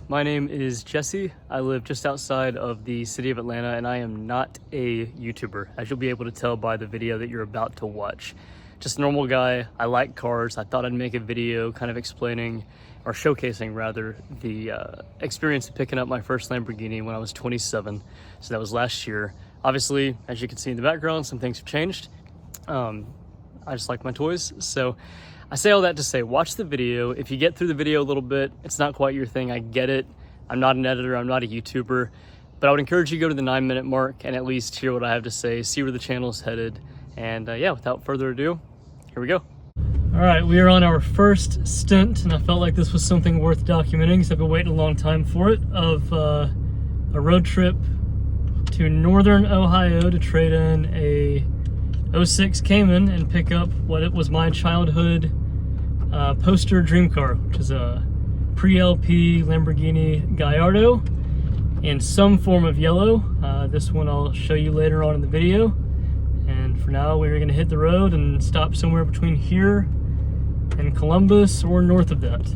My name is Jesse. I live just outside of the city of Atlanta, and I am not a YouTuber, as you'll be able to tell by the video that you're about to watch. Just a normal guy. I like cars. I thought I'd make a video kind of explaining, or showcasing rather, the experience of picking up my first Lamborghini when I was 27. So that was last year. Obviously, as you can see in the background, some things have changed. I just like my toys. So I say all that to say, watch the video. If you get through the video a little bit, it's not quite your thing. I get it. I'm not an editor. I'm not a YouTuber. But I would encourage you to go to the 9-minute mark and at least hear what I have to say, see where the channel is headed. And yeah, without further ado, here we go. All right, we are on our first stint, and I felt like this was something worth documenting because I've been waiting a long time for it, of a road trip to northern Ohio to trade in a 06 Cayman and pick up what it was my childhood poster dream car, which is a pre-LP Lamborghini Gallardo in some form of yellow. This one I'll show you later on in the video. And for now, we're gonna hit the road and stop somewhere between here and Columbus or north of that.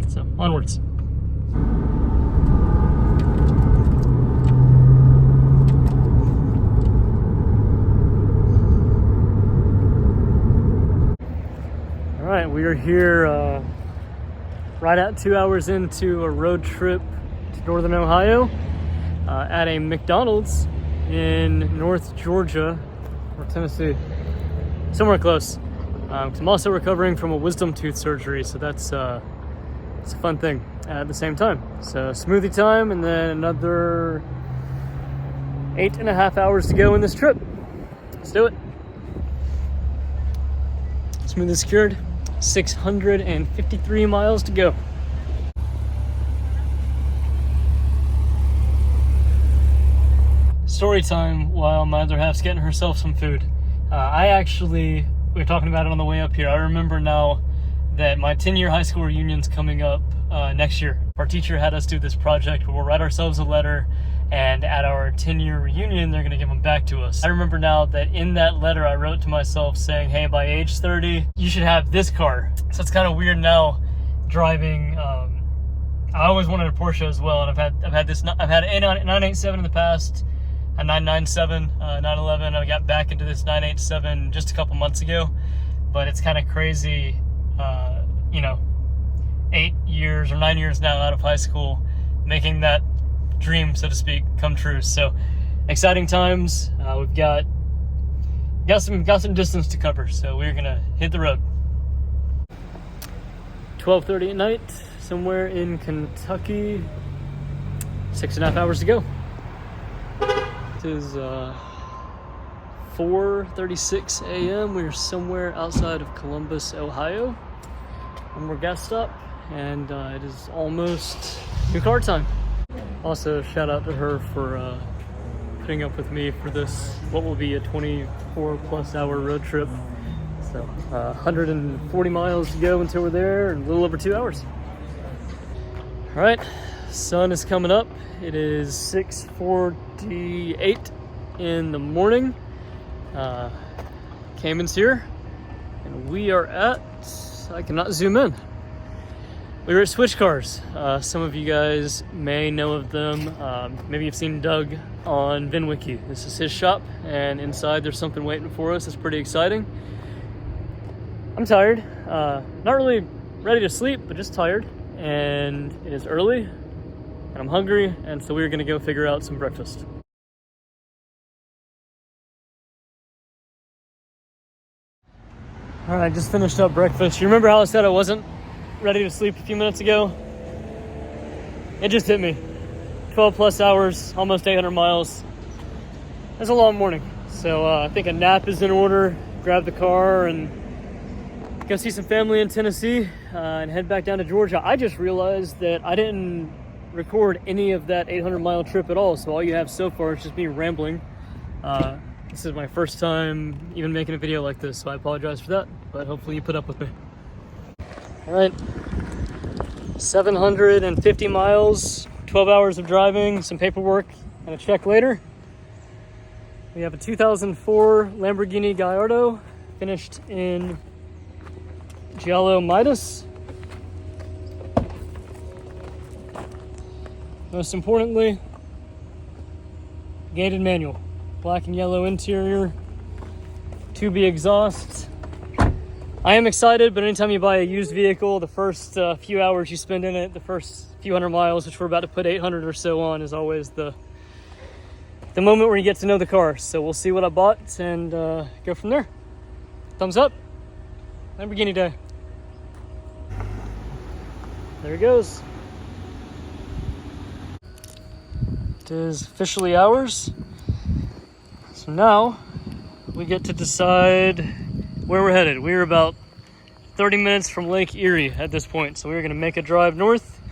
So, onwards. All right, we are here right at 2 hours into a road trip to northern Ohio at a McDonald's in North Georgia or Tennessee, somewhere close. I'm also recovering from a wisdom tooth surgery, so that's it's a fun thing at the same time. So smoothie time, and then another 8.5 hours to go in this trip. Let's do it. Smoothie secured. 653 miles to go. Story time while my other half's getting herself some food. We were talking about it on the way up here. I remember now that my 10-year high school reunion's coming up next year. Our teacher had us do this project where we'll write ourselves a letter, and at our 10-year reunion, they're gonna give them back to us. I remember now that in that letter, I wrote to myself saying, hey, by age 30, you should have this car. So it's kind of weird now driving. I always wanted a Porsche as well, and I've had a 987 in the past, a 997, 911. I got back into this 987 just a couple months ago, but it's kind of crazy, 8 years or 9 years now out of high school, making that dream, so to speak, come true. So exciting times. We've got some distance to cover, so we're gonna hit the road. 12:30 at night, somewhere in Kentucky. 6.5 hours to go. It is 4:36 a.m. We're somewhere outside of Columbus, Ohio. One more gas stop, and it is almost new car time. Also, shout out to her for putting up with me for this, what will be a 24+ hour road trip. So 140 miles to go until we're there, and a little over 2 hours. All right, sun is coming up. It is 6:48 in the morning. Cayman's here, and we are at, I cannot zoom in. We were at Switch Cars. Some of you guys may know of them. Maybe you've seen Doug on VinWiki. This is his shop, and inside there's something waiting for us. It's pretty exciting. I'm tired. Not really ready to sleep, but just tired. And it is early, and I'm hungry, and so we're gonna go figure out some breakfast. All right, just finished up breakfast. You remember how I said I wasn't ready to sleep a few minutes ago? It just hit me. 12+ hours, almost 800 miles. That's a long morning. So I think a nap is in order. Grab the car and go see some family in Tennessee and head back down to Georgia. I just realized that I didn't record any of that 800-mile trip at all. So all you have so far is just me rambling. This is my first time even making a video like this, so I apologize for that, but hopefully you put up with me. All right, 750 miles, 12 hours of driving, some paperwork, and a check later. We have a 2004 Lamborghini Gallardo, finished in Giallo Midas. most importantly, gated manual, black and yellow interior, 2B exhaust. I am excited, but anytime you buy a used vehicle, the first few hours you spend in it, the first few hundred miles, which we're about to put 800 or so on, is always the moment where you get to know the car. So we'll see what I bought and go from there. Thumbs up. Lamborghini day. There it goes. It is officially ours. So now we get to decide where we're headed. We're about 30 minutes from Lake Erie at this point. So we're gonna make a drive north,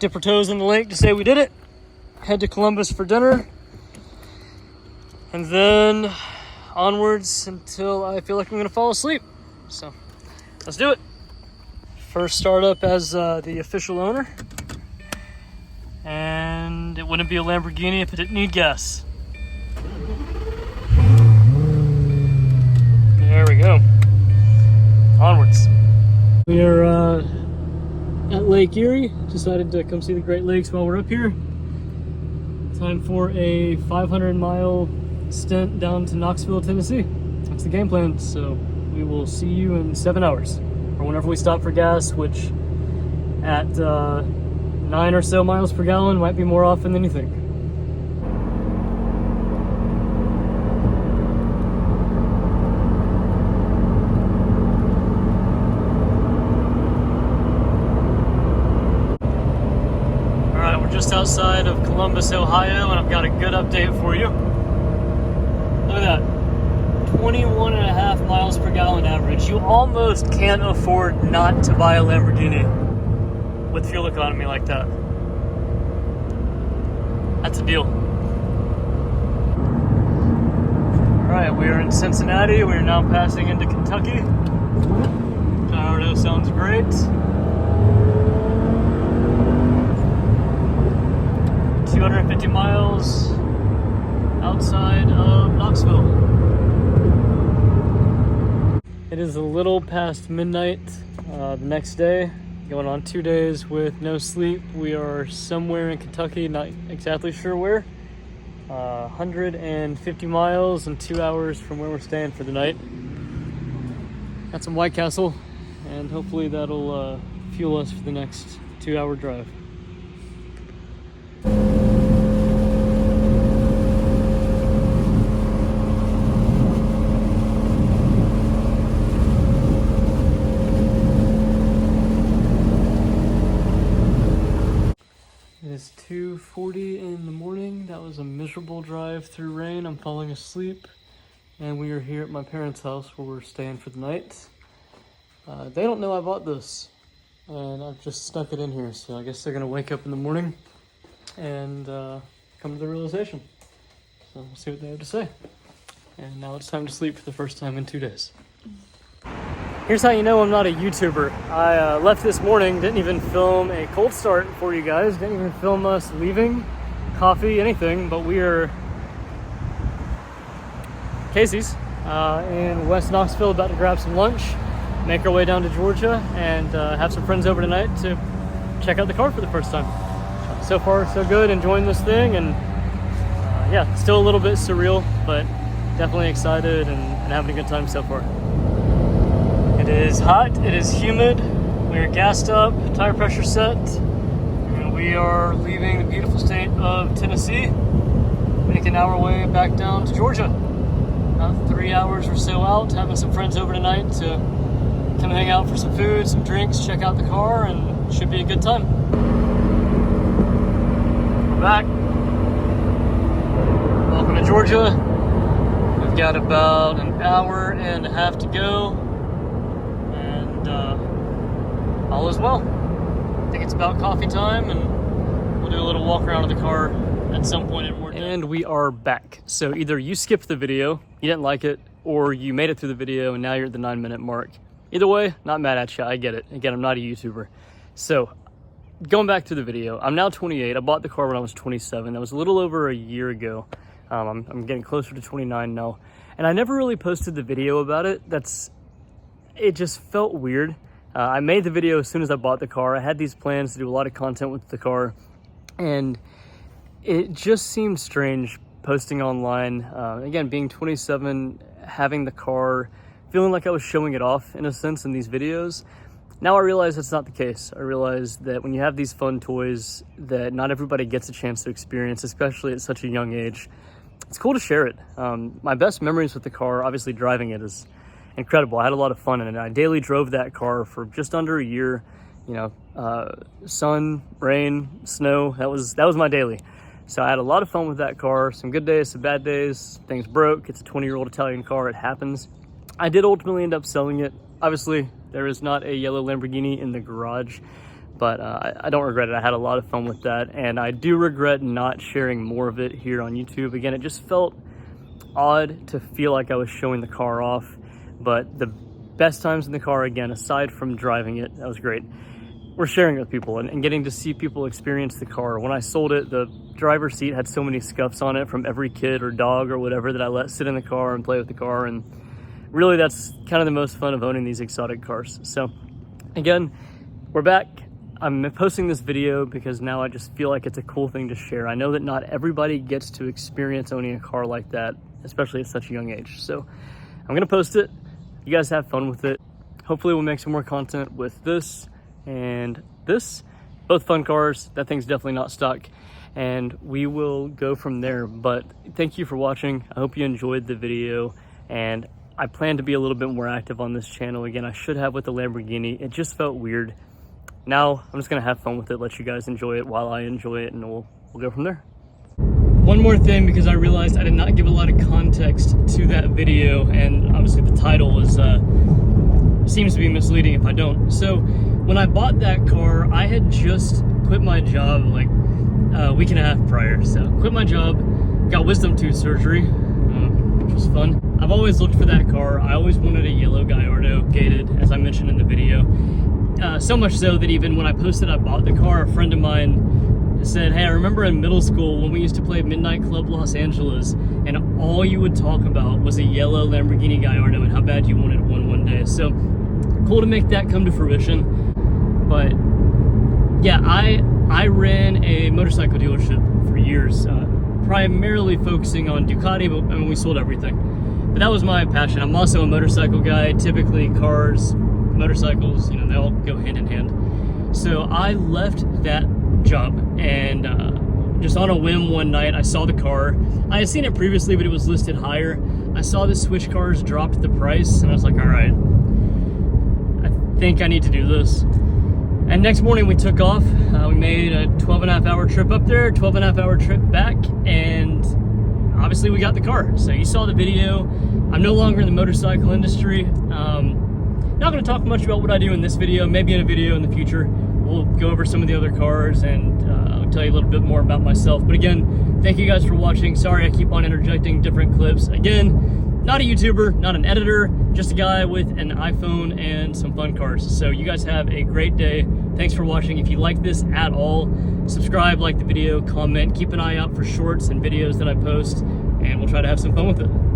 dip our toes in the lake to say we did it, head to Columbus for dinner, and then onwards until I feel like I'm gonna fall asleep. So let's do it. First startup as the official owner. And it wouldn't be a Lamborghini if it didn't need gas. There we go. Onwards. We are at Lake Erie. Decided to come see the Great Lakes while we're up here. Time for a 500-mile stint down to Knoxville, Tennessee. That's the game plan. So we will see you in 7 hours, or whenever we stop for gas, which at 9 or so miles per gallon might be more often than you think. Just outside of Columbus, Ohio, and I've got a good update for you. Look at that, 21.5 miles per gallon average. You almost can't afford not to buy a Lamborghini with fuel economy like that. That's a deal. All right, we are in Cincinnati. We are now passing into Kentucky. Colorado sounds great. 250 miles outside of Knoxville. It is a little past midnight the next day, going on 2 days with no sleep. We are somewhere in Kentucky, not exactly sure where. 150 miles and 2 hours from where we're staying for the night. Got some White Castle, and hopefully that'll fuel us for the next 2-hour drive. It's 2:40 in the morning. That was a miserable drive through rain. I'm falling asleep, and we are here at my parents' house where we're staying for the night. They don't know I bought this, and I've just stuck it in here, so I guess they're gonna wake up in the morning and come to the realization. So we'll see what they have to say. And now it's time to sleep for the first time in 2 days. Here's how you know I'm not a YouTuber. I left this morning, didn't even film a cold start for you guys, didn't even film us leaving, coffee, anything, but we are Casey's in West Knoxville, about to grab some lunch, make our way down to Georgia, and have some friends over tonight to check out the car for the first time. So far, so good, enjoying this thing, and yeah, still a little bit surreal, but definitely excited and having a good time so far. It is hot, it is humid, we are gassed up, tire pressure set, and we are leaving the beautiful state of Tennessee, making our way back down to Georgia. About 3 hours or so out, having some friends over tonight to come hang out for some food, some drinks, check out the car, and it should be a good time. We're back. Welcome to Georgia. We've got about an hour and a half to go. All is well. I think it's about coffee time, and we'll do a little walk around of the car at some point in more. And we are back. So either you skipped the video, you didn't like it, or you made it through the video and now you're at the 9-minute mark. Either way, not mad at you, I get it. Again, I'm not a YouTuber. So going back to the video, I'm now 28. I bought the car when I was 27. That was a little over a year ago. I'm getting closer to 29 now. And I never really posted the video about it. It just felt weird. I made the video as soon as I bought the car. I had these plans to do a lot of content with the car, And it just seemed strange posting online. Again, being 27, having the car, feeling like I was showing it off in a sense in these videos. Now I realize that's not the case. I realize that when you have these fun toys that not everybody gets a chance to experience, especially at such a young age, it's cool to share it. My best memories with the car, obviously driving it, is incredible. I had a lot of fun in it. I daily drove that car for just under a year. You know, sun, rain, snow, that was my daily. So I had a lot of fun with that car. Some good days, some bad days. Things broke. It's a 20-year-old Italian car. It happens. I did ultimately end up selling it. Obviously, there is not a yellow Lamborghini in the garage, but I don't regret it. I had a lot of fun with that, and I do regret not sharing more of it here on YouTube. Again, it just felt odd to feel like I was showing the car off, but the best times in the car, again, aside from driving it, that was great, we're sharing it with people and getting to see people experience the car. When I sold it, the driver's seat had so many scuffs on it from every kid or dog or whatever that I let sit in the car and play with the car, and really that's kind of the most fun of owning these exotic cars. So again, we're back. I'm posting this video because now I just feel like it's a cool thing to share. I know that not everybody gets to experience owning a car like that, especially at such a young age. So I'm gonna post it. You guys have fun with it. Hopefully we'll make some more content with this and this. Both fun cars. That thing's definitely not stuck, and we will go from there. But thank you for watching. I hope you enjoyed the video, and I plan to be a little bit more active on this channel. Again, I should have with the Lamborghini. It just felt weird. Now I'm just gonna have fun with it, let you guys enjoy it while I enjoy it, and we'll go from there. One more thing, because I realized I did not give a lot of context to that video, and obviously the title is seems to be misleading if I don't. So when I bought that car, I had just quit my job like a week and a half prior. So quit my job, got wisdom tooth surgery, which was fun. I've always looked for that car. I always wanted a yellow Gallardo gated, as I mentioned in the video. So much so that even when I posted I bought the car, a friend of mine said, hey, I remember in middle school when we used to play Midnight Club Los Angeles, and all you would talk about was a yellow Lamborghini Gallardo and how bad you wanted one day. So cool to make that come to fruition. But yeah, I ran a motorcycle dealership for years, primarily focusing on Ducati, but I mean, we sold everything. But that was my passion. I'm also a motorcycle guy. Typically cars, motorcycles, you know, they all go hand in hand. So I left that job, and just on a whim one night, I saw the car. I had seen it previously, but it was listed higher. I saw the Switch cars dropped the price, and I was like, all right, I think I need to do this. And next morning we took off. We made a 12.5-hour trip up there, 12.5-hour trip back, and obviously we got the car. So you saw the video. I'm no longer in the motorcycle industry. Not going to talk much about what I do in this video. Maybe in a video in the future we'll go over some of the other cars, and I'll tell you a little bit more about myself. But again, thank you guys for watching. Sorry I keep on interjecting different clips. Again, not a YouTuber, not an editor, just a guy with an iPhone and some fun cars. So you guys have a great day. Thanks for watching. If you like this at all, subscribe, like the video, comment, keep an eye out for shorts and videos that I post, and we'll try to have some fun with it.